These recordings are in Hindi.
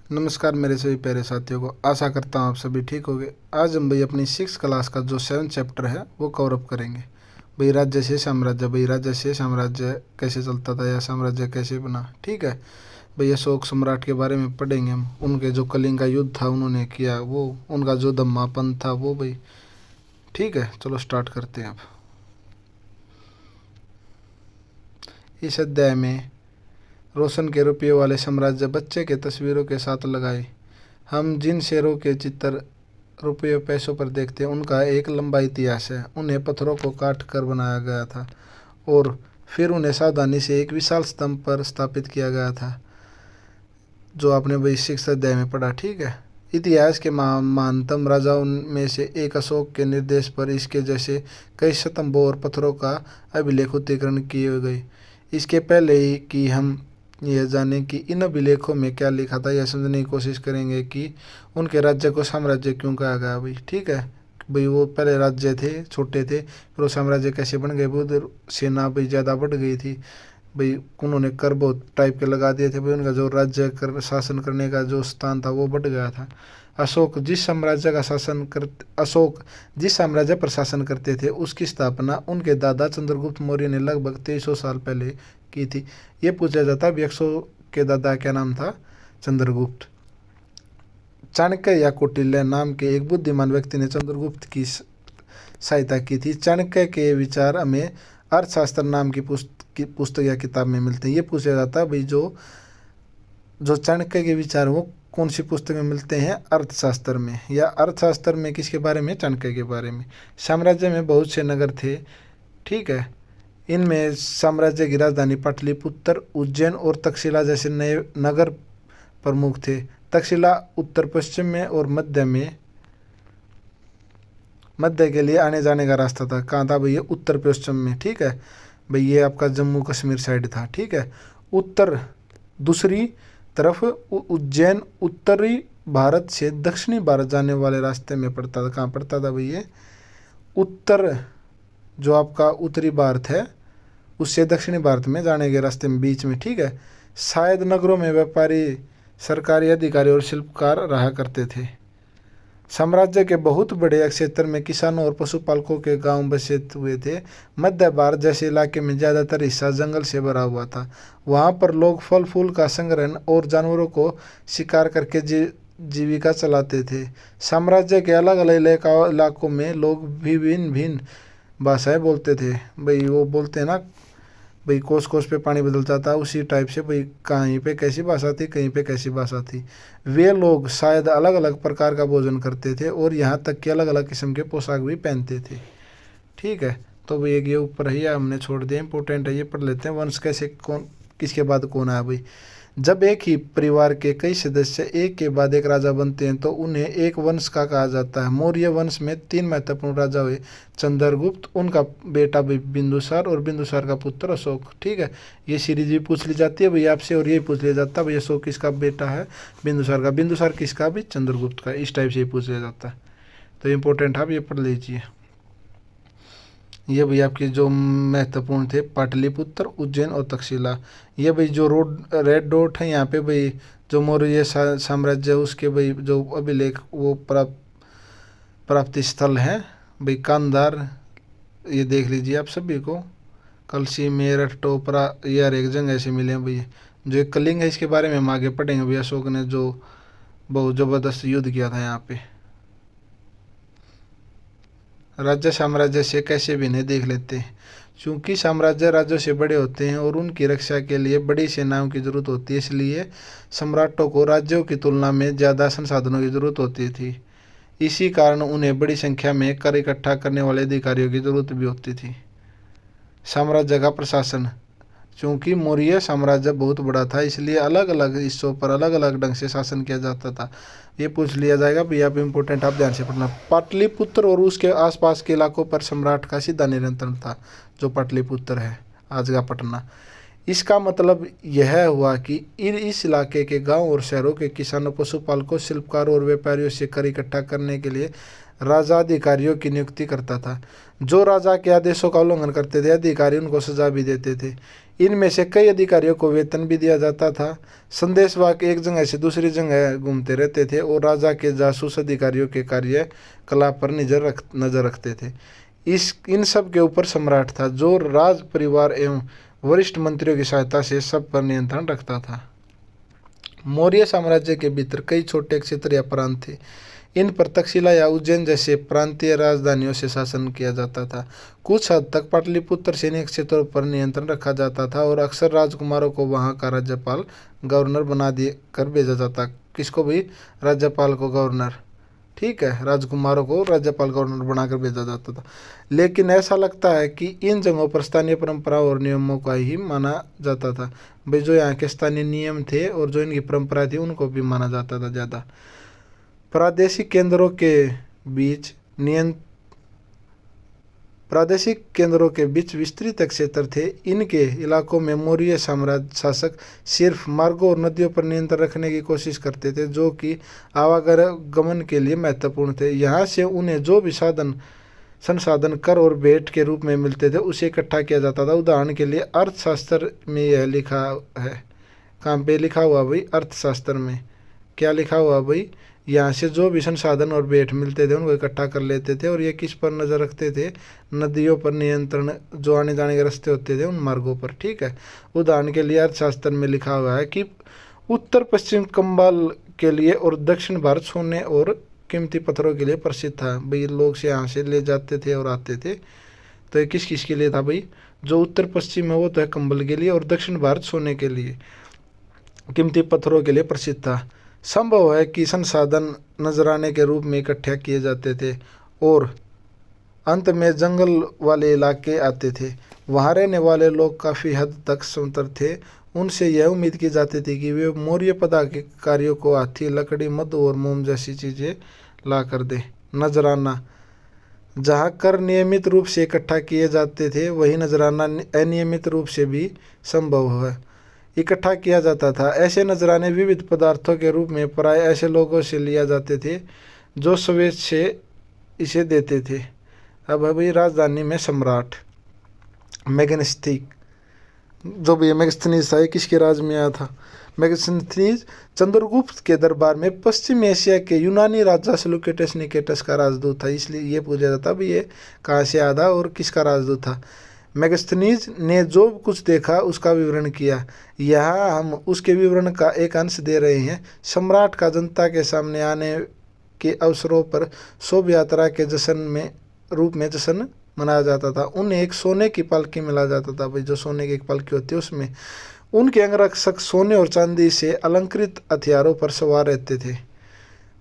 नमस्कार मेरे सभी प्यारे साथियों को, आशा करता हूँ आप सभी ठीक होंगे। आज हम भाई अपनी 6 क्लास का जो 7 चैप्टर है वो कवर अप करेंगे। भाई राज्य से साम्राज्य, भाई राज्य से साम्राज्य कैसे चलता था या साम्राज्य कैसे बना। ठीक है भाई, अशोक सम्राट के बारे में पढ़ेंगे हम। उनके जो कलिंग का युद्ध था उन्होंने किया, वो उनका जो धम्मापन था वो भाई। ठीक है, चलो स्टार्ट करते हैं अब। इस अध्याय में रोशन के रुपये वाले साम्राज्य बच्चे के तस्वीरों के साथ लगाए। हम जिन शेरों के चित्र रुपये पैसों पर देखते हैं उनका एक लंबा इतिहास है। उन्हें पत्थरों को काट कर बनाया गया था और फिर उन्हें सावधानी से एक विशाल स्तंभ पर स्थापित किया गया था, जो आपने वही 6 अध्याय में पढ़ा। ठीक है, इतिहास के महानतम राजाओं में से एक अशोक के निर्देश पर इसके जैसे कई स्तंभों और पत्थरों का अभिलेख उत्तीर्ण किए गए। इसके पहले ही कि हम यह जानें कि इन अभिलेखों में क्या लिखा था, यह समझने की कोशिश करेंगे कि उनके राज्य को साम्राज्य क्यों कहा गया भाई। ठीक है भाई, वो पहले राज्य थे, छोटे थे, फिर वो साम्राज्य कैसे बन गए। उधर सेना भाई ज़्यादा बढ़ गई थी भाई, उन्होंने कर बहुत टाइप के लगा दिए थे भाई। उनका जो राज्य कर शासन करने का जो स्थान था वो बढ़ गया था। अशोक जिस साम्राज्य पर शासन करते थे उसकी स्थापना उनके दादा चंद्रगुप्त मौर्य ने लगभग 2300 साल पहले की थी। ये पूछा जाता है अशोक के दादा क्या नाम था? चंद्रगुप्त। चाणक्य या कौटिल्य नाम के एक बुद्धिमान व्यक्ति ने चंद्रगुप्त की सहायता की थी। चाणक्य के विचार हमें अर्थशास्त्र नाम की पुस्तक या किताब में मिलते हैं। ये पूछा जाता है भाई, जो चाणक्य के विचार वो कौन सी पुस्तक में मिलते हैं? अर्थशास्त्र में। या अर्थशास्त्र में किसके बारे में? चाणक्य के बारे में। साम्राज्य में बहुत से नगर थे। ठीक है, इनमें साम्राज्य की राजधानी पाटलिपुत्र, उज्जैन और तक्षशिला जैसे नए नगर प्रमुख थे। तक्षशिला उत्तर पश्चिम में और मध्य के लिए आने जाने का रास्ता था। कहाँ था भाई? ये उत्तर पश्चिम में। ठीक है भाई, ये आपका जम्मू कश्मीर साइड था। ठीक है, उत्तर दूसरी तरफ उज्जैन उत्तरी भारत से दक्षिणी भारत जाने वाले रास्ते में पड़ता था। कहाँ पड़ता था भाई? ये उत्तर, जो आपका उत्तरी भारत है उससे दक्षिणी भारत में जाने के रास्ते में बीच में। ठीक है, शायद नगरों में व्यापारी, सरकारी अधिकारी और शिल्पकार रहा करते थे। साम्राज्य के बहुत बड़े क्षेत्र में किसानों और पशुपालकों के गांव बसे हुए थे। मध्य भारत जैसे इलाके में ज़्यादातर हिस्सा जंगल से भरा हुआ था। वहां पर लोग फल फूल का संग्रहण और जानवरों को शिकार करके जीविका चलाते थे। साम्राज्य के अलग अलग इलाकों में लोग भी भिन्न भिन्न भाषाएं बोलते थे भाई। वो बोलते हैं ना भाई, कोस कोस पे पानी बदल जाता है, उसी टाइप से भाई कहीं पे कैसी भाषा थी, कहीं पे कैसी भाषा थी। वे लोग शायद अलग अलग प्रकार का भोजन करते थे और यहाँ तक कि अलग अलग किस्म के पोशाक भी पहनते थे। ठीक है, तो भाई ये ऊपर ही हमने छोड़ दिया, इंपॉर्टेंट है, ये पढ़ लेते हैं। वंश कैसे, कौन किसके बाद कौन आया भाई। जब एक ही परिवार के कई सदस्य एक के बाद एक राजा बनते हैं तो उन्हें एक वंश का कहा जाता है। मौर्य वंश में 3 महत्वपूर्ण राजा हुए, चंद्रगुप्त, उनका बेटा बिंदुसार और बिंदुसार का पुत्र अशोक। ठीक है, ये सीरीज भी पूछ ली जाती है भाई आपसे, और ये पूछ लिया जाता है भाई अशोक किसका बेटा है? बिंदुसार का। बिंदुसार किसका? भी चंद्रगुप्त का। इस टाइप से पूछ लिया जाता है, तो इम्पोर्टेंट आप ये पढ़ लीजिए। ये भाई आपके जो महत्वपूर्ण थे, पाटलिपुत्र, उज्जैन और तक्षशिला। ये भाई जो रेड डॉट है यहाँ पे भाई, जो मौर्य साम्राज्य उसके भाई जो अभिलेख वो प्राप्ति स्थल है भाई। कांधार, ये देख लीजिए आप सभी को। कलसी, मेरठ, टोपरा, ये हर एक जगह ऐसे मिले हैं भाई। जो एक कलिंग है इसके बारे में हम आगे पढ़ेंगे भाई। अशोक ने जो बहुत ज़बरदस्त युद्ध किया था यहाँ पे। राज्य साम्राज्य से कैसे भिन्न देख लेते हैं। चूंकि साम्राज्य राज्यों से बड़े होते हैं और उनकी रक्षा के लिए बड़ी सेनाओं की जरूरत होती है, इसलिए सम्राटों को राज्यों की तुलना में ज़्यादा संसाधनों की जरूरत होती थी। इसी कारण उन्हें बड़ी संख्या में कर इकट्ठा करने वाले अधिकारियों की जरूरत भी होती थी। साम्राज्य का प्रशासन, चूँकि मौर्य साम्राज्य बहुत बड़ा था इसलिए अलग अलग हिस्सों पर अलग अलग ढंग से शासन किया जाता था। ये पूछ लिया जाएगा भी, आप इम्पोर्टेंट, आप ध्यान से पढ़ना। पाटलिपुत्र और उसके आसपास के इलाकों पर सम्राट का सीधा नियंत्रण था, जो पाटलिपुत्र है आज का पटना। इसका मतलब यह हुआ कि इस इलाके के गांव और शहरों के किसानों, पशुपालकों, शिल्पकारों और व्यापारियों से कर इकट्ठा करने के लिए राजा अधिकारियों की नियुक्ति करता था। जो राजा के आदेशों का उल्लंघन करते थे अधिकारी उनको सजा भी देते थे। इनमें से कई अधिकारियों को वेतन भी दिया जाता था। संदेशवाहक एक जगह से दूसरी जगह घूमते रहते थे और राजा के जासूस अधिकारियों के कार्यकलाप पर नजर रखते थे। इन सब के ऊपर सम्राट था, जो राज परिवार एवं वरिष्ठ मंत्रियों की सहायता से सब पर नियंत्रण रखता था। मौर्य साम्राज्य के भीतर कई छोटे क्षेत्र या प्रांत थे। इन पर तक्षशिला या उज्जैन जैसे प्रांतीय राजधानियों से शासन किया जाता था। कुछ हद तक पाटलिपुत्र सैनिक क्षेत्रों पर नियंत्रण रखा जाता था और अक्सर राजकुमारों को वहां का राज्यपाल गवर्नर बना कर भेजा जाता। किसको भी? राज्यपाल को गवर्नर, ठीक है, राजकुमारों को राज्यपाल गवर्नर बनाकर भेजा जाता था। लेकिन ऐसा लगता है कि इन जगहों पर स्थानीय परंपराओं और नियमों का ही माना जाता था। भाई जो यहाँ के स्थानीय नियम थे और जो इनकी परंपरा थी उनको भी माना जाता था ज़्यादा। प्रादेशिक केंद्रों के बीच विस्तृत क्षेत्र थे। इनके इलाकों में मौर्य साम्राज्य शासक सिर्फ मार्गों और नदियों पर नियंत्रण रखने की कोशिश करते थे, जो कि आवागमन के लिए महत्वपूर्ण थे। यहाँ से उन्हें जो भी संसाधन कर और भेंट के रूप में मिलते थे उसे इकट्ठा किया जाता था। उदाहरण के लिए अर्थशास्त्र में यह लिखा है, कहाँ पे लिखा हुआ भाई? अर्थशास्त्र में क्या लिखा हुआ भाई? यहाँ से जो भी संसाधन और भेंट मिलते थे उनको इकट्ठा कर लेते थे। और ये किस पर नज़र रखते थे? नदियों पर नियंत्रण, जो आने जाने के रास्ते होते थे उन मार्गों पर, ठीक है। उदाहरण के लिए अर्थशास्त्र में लिखा हुआ है कि उत्तर पश्चिम कंबाल के लिए और दक्षिण भारत सोने और कीमती पत्थरों के लिए प्रसिद्ध था। भाई लोग से यहाँ से ले जाते थे और आते थे। तो ये किस किस के लिए था भाई? जो उत्तर पश्चिम है वो तो है कंबल के लिए, और दक्षिण भारत सोने के लिए, कीमती पत्थरों के लिए प्रसिद्ध था। संभव है कि संसाधन नजराने के रूप में इकट्ठे किए जाते थे और अंत में जंगल वाले इलाके आते थे। वहाँ रहने वाले लोग काफ़ी हद तक स्वतंत्र थे। उनसे यह उम्मीद की जाती थी कि वे मौर्य पदाधिकारियों को हाथी, लकड़ी, मधु और मोम जैसी चीज़ें ला कर दे। नजराना, जहाँ कर नियमित रूप से इकट्ठा किए जाते थे वही नजराना अनियमित रूप से भी संभव है इकट्ठा किया जाता था। ऐसे नजराने विविध पदार्थों के रूप में प्राय ऐसे लोगों से लिया जाते थे जो स्वेच्छ से इसे देते थे। अब अभी राजधानी में सम्राट मेगस्थनीज, जो भी मेगस्थनीज था, किसके राज में आया था? मेगस्थनीज चंद्रगुप्त के दरबार में पश्चिम एशिया के यूनानी राजा सेल्यूकेटस निकेटस का राजदूत था। इसलिए ये पूछा जाता भी ये कहाँ से आया था और किसका राजदूत था। मेगस्थनीज ने जो कुछ देखा उसका विवरण किया। यहाँ हम उसके विवरण का एक अंश दे रहे हैं। सम्राट का जनता के सामने आने के अवसरों पर शोभा यात्रा के रूप में जश्न मनाया जाता था। उन्हें एक सोने की पालकी मिला जाता था। भाई जो सोने की एक पालकी होती है उसमें उनके अंगरक्षक सोने और चांदी से अलंकृत हथियारों पर सवार रहते थे,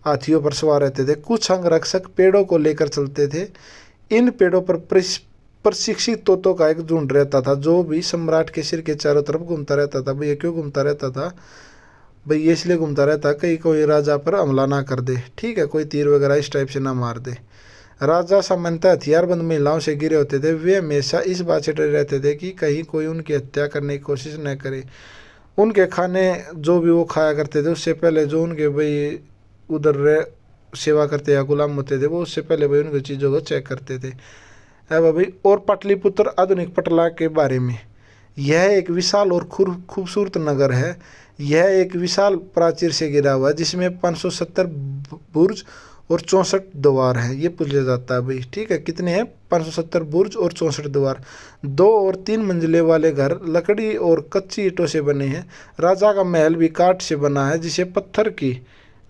हाथियों पर सवार रहते थे। कुछ अंगरक्षक पेड़ों को लेकर चलते थे। इन पेड़ों पर प्रशिक्षित तोतों का एक झुंड रहता था जो भी सम्राट के सिर के चारों तरफ घूमता रहता था। भाई ये क्यों घूमता रहता था? भाई ये इसलिए घूमता रहता कहीं कोई राजा पर हमला ना कर दे, ठीक है, कोई तीर वगैरह इस टाइप से ना मार दे। राजा सामान्यतः हथियारबंद महिलाओं से घिरे होते थे। वे हमेशा इस बात से डरे रहते थे कि कहीं कोई उनकी हत्या करने की कोशिश न करे। उनके खाने जो भी वो खाया करते थे उससे पहले जो उनके भाई उधर सेवा करते या गुलाम होते थे वो उससे पहले भाई उनकी चीज़ों को चेक करते थे। अब भाई और पाटलिपुत्र आधुनिक पटना के बारे में, यह एक विशाल और खूबसूरत नगर है। यह एक विशाल प्राचीर से घिरा हुआ है जिसमें 570 बुर्ज और 64 द्वार हैं। ये पूछा जाता है भाई, ठीक है, कितने हैं? 570 बुर्ज और 64 द्वार। 2 और 3 मंजिले वाले घर लकड़ी और कच्ची ईंटों से बने हैं। राजा का महल भी काठ से बना है जिसे पत्थर की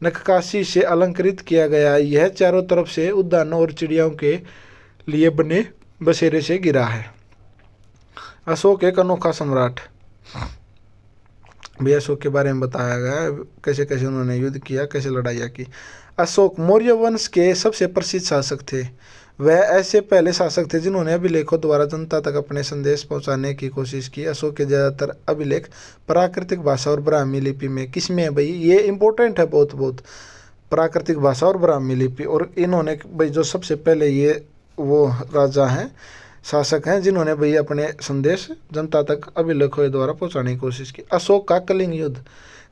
नक्काशी से अलंकृत किया गया है। यह चारों तरफ से उद्यानों और चिड़ियों के लिए बने बसेरे से घिरा है। अशोक एक अनोखा सम्राट। भी अशोक के बारे में बताया गया है, कैसे कैसे उन्होंने युद्ध किया, कैसे लड़ाइयाँ की। अशोक मौर्य वंश के सबसे प्रसिद्ध शासक थे। वह ऐसे पहले शासक थे जिन्होंने अभिलेखों द्वारा जनता तक अपने संदेश पहुंचाने की कोशिश की। अशोक के ज़्यादातर अभिलेख प्राकृतिक भाषा और ब्राह्मी लिपि में, किस में है भाई? ये इंपॉर्टेंट है बहुत, प्राकृतिक भाषा और ब्राह्मी लिपि। और इन्होंने भाई जो सबसे पहले ये वो राजा हैं, शासक हैं जिन्होंने भाई अपने संदेश जनता तक अभिलेखों द्वारा पहुंचाने की कोशिश की। अशोक का कलिंग युद्ध।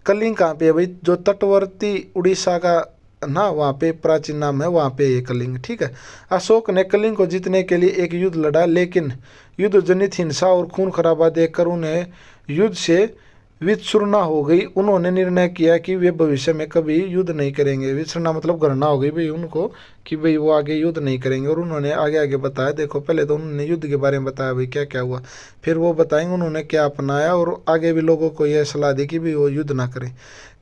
कलिंग कहाँ पे है भाई? जो तटवर्ती उड़ीसा का ना, वहाँ पे प्राचीन नाम है, वहाँ पे ये कलिंग, ठीक है। अशोक ने कलिंग को जीतने के लिए एक युद्ध लड़ा, लेकिन युद्ध जनित हिंसा और खून खराबा देखकर उन्हें युद्ध से वितृष्णा हो गई। उन्होंने निर्णय किया कि वे भविष्य में कभी युद्ध नहीं करेंगे। वितृष्णा मतलब घृणा हो गई भाई उनको कि भाई वो आगे युद्ध नहीं करेंगे। और उन्होंने आगे आगे बताया, देखो पहले तो उन्होंने युद्ध के बारे में बताया भाई क्या क्या हुआ, फिर वो बताएंगे उन्होंने क्या अपनाया, और आगे भी लोगों को यह सलाह दी कि भी वो युद्ध ना करें।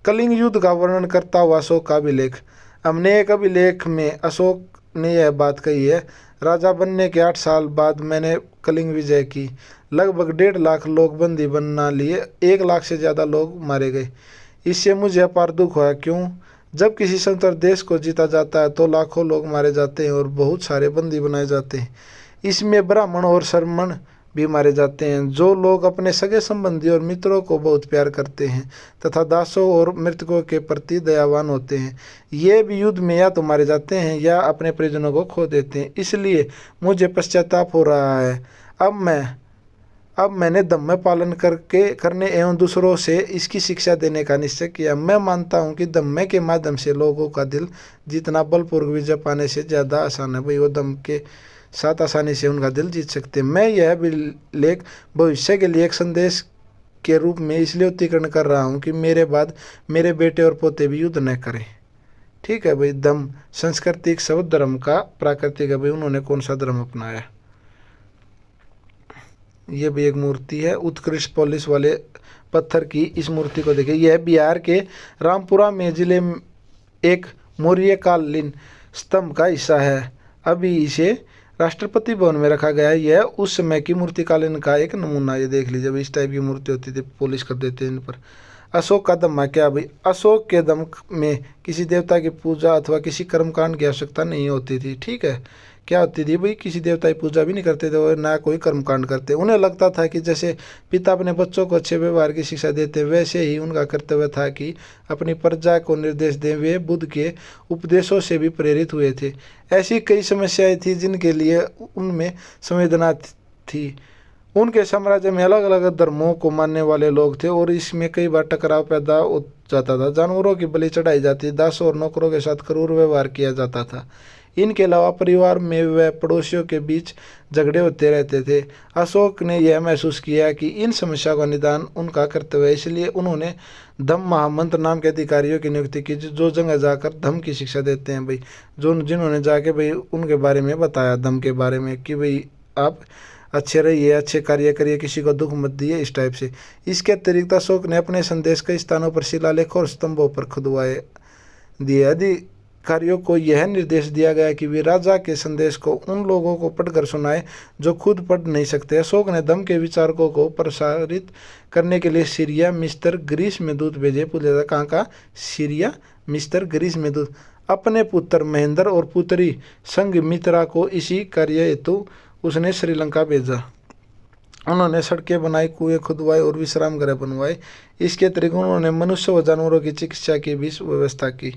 कलिंग युद्ध का वर्णन करता हुआ अशोक का अभिलेख। हमने एक अभिलेख में अशोक ने यह बात कही है, राजा बनने के 8 साल बाद मैंने कलिंग विजय की। लगभग 1.5 लाख लोग बंदी बना लिए, 1 लाख से ज़्यादा लोग मारे गए। इससे मुझे अपार दुख हुआ। क्यों? जब किसी स्वतंत्र देश को जीता जाता है तो लाखों लोग मारे जाते हैं और बहुत सारे बंदी बनाए जाते हैं। इसमें ब्राह्मण और शर्मण भी मारे जाते हैं, जो लोग अपने सगे संबंधी और मित्रों को बहुत प्यार करते हैं तथा दासों और मृतकों के प्रति दयावान होते हैं। ये भी युद्ध में या तो मारे जाते हैं या अपने परिजनों को खो देते हैं। इसलिए मुझे पश्चाताप हो रहा है। अब मैंने धम्म पालन करने एवं दूसरों से इसकी शिक्षा देने का निश्चय किया। मैं मानता हूँ कि धम्म के माध्यम से लोगों का दिल जीतना बलपूर्वक विजय पाने से ज़्यादा आसान है। भाई वो धम्म के साथ आसानी से उनका दिल जीत सकते हैं। मैं यह अभिलेख भविष्य के लिए एक संदेश के रूप में इसलिए उत्तीर्ण कर रहा हूँ कि मेरे बाद मेरे बेटे और पोते भी युद्ध न करें। ठीक है भाई। धम्म सांस्कृतिक शब्द धर्म का प्राकृतिक है। भाई उन्होंने कौन सा धर्म अपनाया। ये भी एक मूर्ति है उत्कृष्ट पॉलिश वाले पत्थर की। इस मूर्ति को देखिए, यह बिहार के रामपुरा में जिले में एक मौर्यकालीन स्तंभ का हिस्सा है। अभी इसे राष्ट्रपति भवन में रखा गया है। यह उस समय की मूर्तिकालीन का एक नमूना। ये देख लीजिए, इस टाइप की मूर्ति होती थी, पॉलिश कर देते हैं इन पर। अशोक का दम्मा क्या भाई? अशोक के दम में किसी देवता की पूजा अथवा किसी कर्मकांड की आवश्यकता नहीं होती थी। ठीक है, क्या होती थी भाई? किसी देवता की पूजा भी नहीं करते थे और ना कोई कर्मकांड करते। उन्हें लगता था कि जैसे पिता अपने बच्चों को अच्छे व्यवहार की शिक्षा देते, वैसे ही उनका कर्तव्य था कि अपनी प्रजा को निर्देश दें। वे बुद्ध के उपदेशों से भी प्रेरित हुए थे। ऐसी कई समस्याएं थी जिनके लिए उनमें संवेदना थी। उनके साम्राज्य में अलग अलग धर्मों को मानने वाले लोग थे और इसमें कई बार टकराव पैदा हो जाता था। जानवरों की बलि चढ़ाई जाती, दासों और नौकरों के साथ क्रूर व्यवहार किया जाता था। इनके अलावा परिवार में व पड़ोसियों के बीच झगड़े होते रहते थे। अशोक ने यह महसूस किया कि इन समस्याओं का निदान उनका कर्तव्य है। इसलिए उन्होंने धम्म महामंत्र नाम के अधिकारियों की नियुक्ति की, जो जगह जाकर धम्म की शिक्षा देते हैं भाई। जिन्होंने जाके भाई उनके बारे में बताया, धम्म के बारे में, कि भाई आप अच्छे रहिए, अच्छे कार्य करिए, किसी को दुख मत दिए, इस टाइप से। इसके अतिरिक्त अशोक ने अपने संदेश कई स्थानों पर शिलालेख और स्तंभों पर खुदवाए दिए। अधिकारियों को यह निर्देश दिया गया कि वे राजा के संदेश को उन लोगों को पढ़कर सुनाए जो खुद पढ़ नहीं सकते। अशोक ने धम्म के विचारकों को प्रसारित करने के लिए सीरिया, मिस्र, ग्रीस में दूत भेजे। पूछा था कहाँ का? सीरिया, मिस्र, ग्रीस में दूत। अपने पुत्र महेंद्र और पुत्री संघमित्रा को इसी कार्य हेतु उसने श्रीलंका भेजा। उन्होंने सड़कें बनाई, कुएं खुदवाए और विश्राम गृह बनवाए। इसके अतिरिक्त उन्होंने मनुष्य व जानवरों की चिकित्सा की भी व्यवस्था की।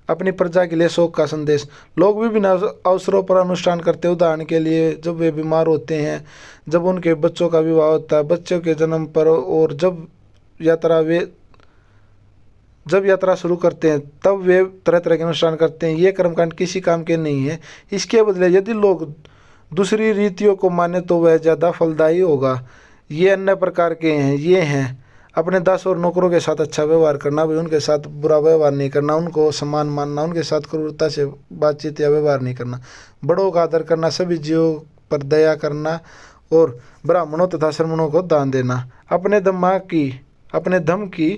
अपनी प्रजा के लिए शोक का संदेश। लोग विभिन्न अवसरों पर अनुष्ठान करते हैं। उदाहरण के लिए जब वे बीमार होते हैं, जब उनके बच्चों का विवाह होता है, बच्चों के जन्म पर, और जब यात्रा शुरू करते हैं, तब वे तरह तरह के अनुष्ठान करते हैं। ये कर्मकांड किसी काम के नहीं है। इसके बदले यदि लोग दूसरी रीतियों को माने तो वह ज़्यादा फलदायी होगा। ये अन्य प्रकार के हैं। ये हैं अपने दास और नौकरों के साथ अच्छा व्यवहार करना, भाई उनके साथ बुरा व्यवहार नहीं करना, उनको सम्मान मानना, उनके साथ क्रूरता से बातचीत या व्यवहार नहीं करना, बड़ों का आदर करना, सभी जीवों पर दया करना और ब्राह्मणों तथा श्रमणों को दान देना। अपने धम्म की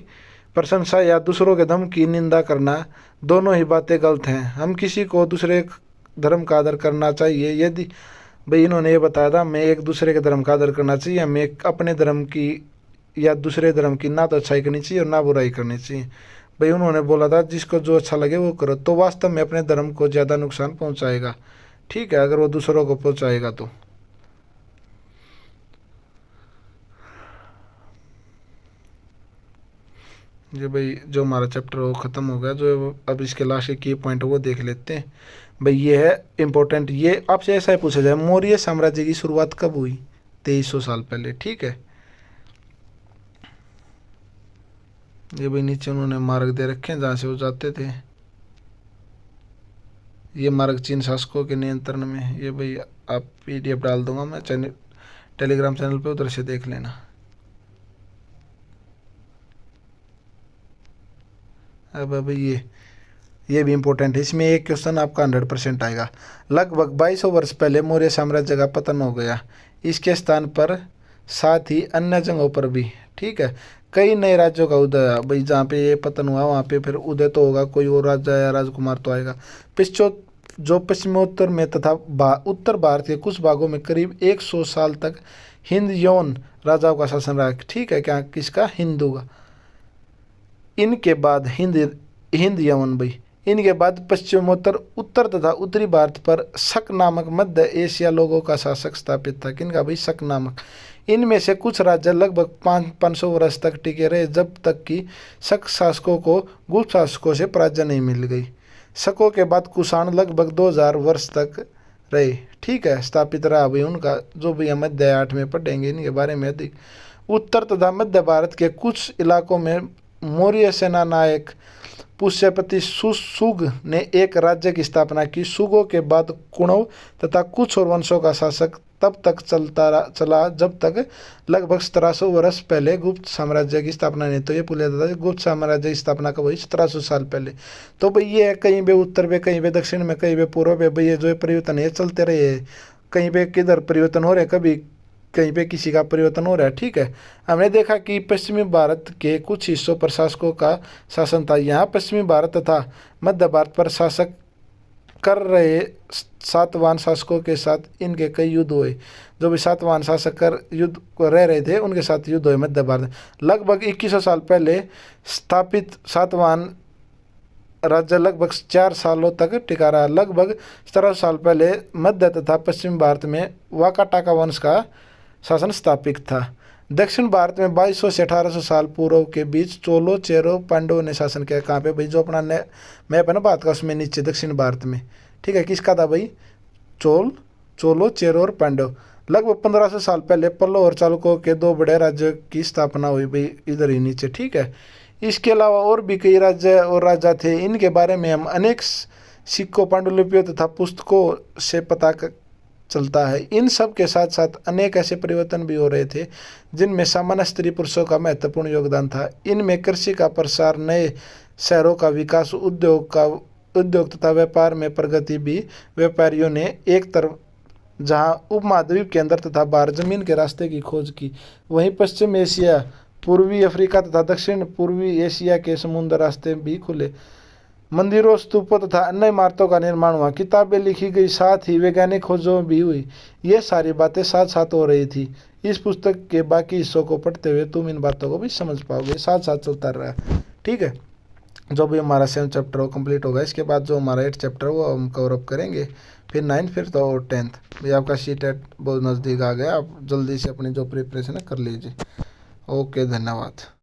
प्रशंसा या दूसरों के धम्म की निंदा करना, दोनों ही बातें गलत हैं। हम किसी को दूसरे धर्म का आदर करना चाहिए। यदि भाई इन्होंने ये बताया था, हमें एक दूसरे के धर्म का आदर करना चाहिए, हमें अपने धर्म की या दूसरे धर्म की ना तो अच्छाई करनी चाहिए और ना बुराई करनी चाहिए। भाई उन्होंने बोला था जिसको जो अच्छा लगे वो करो, तो वास्तव में अपने धर्म को ज़्यादा नुकसान पहुंचाएगा। ठीक है, अगर वो दूसरों को पहुंचाएगा तो। जो भाई जो हमारा चैप्टर वो ख़त्म हो गया। जो अब इसके लास्ट के की पॉइंट वो देख लेते हैं भाई। ये है इम्पोर्टेंट। ये आपसे ऐसा ही पूछा जाए, मौर्य साम्राज्य की शुरुआत कब हुई? 2300 साल पहले। ठीक है, ये भाई नीचे उन्होंने मार्ग दे रखे हैं जहाँ से वो जाते थे। ये मार्ग चीन शासकों के नियंत्रण में है। ये भाई आप PDF डाल दूंगा मैं टेलीग्राम चैनल पे, उधर से देख लेना। अब भाई ये भी इम्पोर्टेंट है, इसमें एक क्वेश्चन आपका 100% आएगा। लगभग 2200 वर्ष पहले मौर्य साम्राज्य का पतन हो गया। इसके स्थान पर साथ ही अन्य जगहों पर भी, ठीक है, कई नए राज्यों का उदय हुआ। भाई जहाँ पे ये पतन हुआ वहाँ पे फिर उदय तो होगा, कोई और राजा या राजकुमार तो आएगा। जो पश्चिमोत्तर में तथा उत्तर भारत के कुछ भागों में करीब 100 साल तक हिंद यवन राजाओं का शासन रहा, ठीक है, क्या किसका, हिंदू का। इनके बाद हिंद यवन भाई, इनके बाद पश्चिमोत्तर उत्तर तथा उत्तरी भारत पर शक नामक मध्य एशिया लोगों का शासक स्थापित था। किनका भाई, शक नामक। इनमें से कुछ राज्य लगभग 500 वर्ष तक टिके रहे, जब तक कि शक शासकों को गुप्त शासकों से पराजय नहीं मिल गई। शकों के बाद कुषाण लगभग 2000 वर्ष तक रहे, ठीक है, स्थापित रहा भाई उनका, जो भी हम अध्याय 8 में पढ़ेंगे इनके बारे में अधिक। उत्तर तथा मध्य भारत के कुछ इलाकों में मौर्य सेना नायक पुष्यपति सुग ने एक राज्य की स्थापना की। सुगों के बाद कुणव तथा कुछ और वंशों का शासक तब तक चला जब तक लगभग 1700 वर्ष पहले गुप्त साम्राज्य की स्थापना नहीं। तो ये पूछा जाता है गुप्त साम्राज्य की स्थापना कब हुई, 1700 साल पहले। तो भाई ये कहीं पे उत्तर में, कहीं पे दक्षिण में, कहीं पे पूर्व में, भाई ये जो परिवर्तन है चलते रहे। कहीं पे किधर परिवर्तन हो रहे, कभी कहीं पे किसी का परिवर्तन हो रहा है, ठीक है। हमने देखा कि पश्चिमी भारत के कुछ हिस्सों पर शासकों का शासन था। यहाँ पश्चिमी भारत तथा मध्य भारत पर शासक कर रहे सातवाहन शासकों के साथ इनके कई युद्ध हुए। जो भी सातवाहन शासक कर युद्ध रह रहे थे उनके साथ युद्ध हुए मध्य भारत। लगभग 2100 साल पहले स्थापित सातवाहन राज्य लगभग 4 सालों तक टिका रहा। लगभग 1700 साल पहले मध्य तथा पश्चिम भारत में वाकाटाका वंश का शासन स्थापित था। दक्षिण भारत में 2200 से 1800 साल पूर्व के बीच चोलो, चेरो, पांडवों ने शासन किया। कहाँ पे भाई, जो अपना मैप है ना भारत का, उसमें नीचे दक्षिण भारत में, ठीक है, किसका था भाई, चोलो, चेरो और पांडव। लगभग 1500 साल पहले पल्लव और चालुक्यों के 2 बड़े राज्यों की स्थापना हुई भाई, इधर ही नीचे, ठीक है। इसके अलावा और भी कई राज्य और राजा थे। इनके बारे में हम अनेक सिक्कों, पांडुलिपियों तथा पुस्तकों से पता चलता है। इन सब के साथ साथ अनेक ऐसे परिवर्तन भी हो रहे थे जिनमें सामान्य स्त्री पुरुषों का महत्वपूर्ण योगदान था। इनमें कृषि का प्रसार, नए शहरों का विकास, उद्योग तथा व्यापार में प्रगति भी। व्यापारियों ने एक तरफ जहां उपमहाद्वीप के अंदर तथा बाहर जमीन के रास्ते की खोज की, वहीं पश्चिम एशिया, पूर्वी अफ्रीका तथा दक्षिण पूर्वी एशिया के समुद्र रास्ते भी खुले। मंदिरों, स्तूपों तथा अन्य इमारतों का निर्माण हुआ। किताबें लिखी गई, साथ ही वैज्ञानिक खोजों भी हुई। ये सारी बातें साथ साथ हो रही थी। इस पुस्तक के बाकी हिस्सों को पढ़ते हुए तुम इन बातों को भी समझ पाओगे। साथ साथ चलता रहा, ठीक है। जो भी हमारा 7 चैप्टर वो कंप्लीट होगा, इसके बाद जो हमारा 8 चैप्टर वो हम कवर अप करेंगे, फिर 9, फिर तो 10th। भाई आपका CTET बहुत नज़दीक आ गया, आप जल्दी से अपनी जो प्रिपरेशन है कर लीजिए। ओके, धन्यवाद।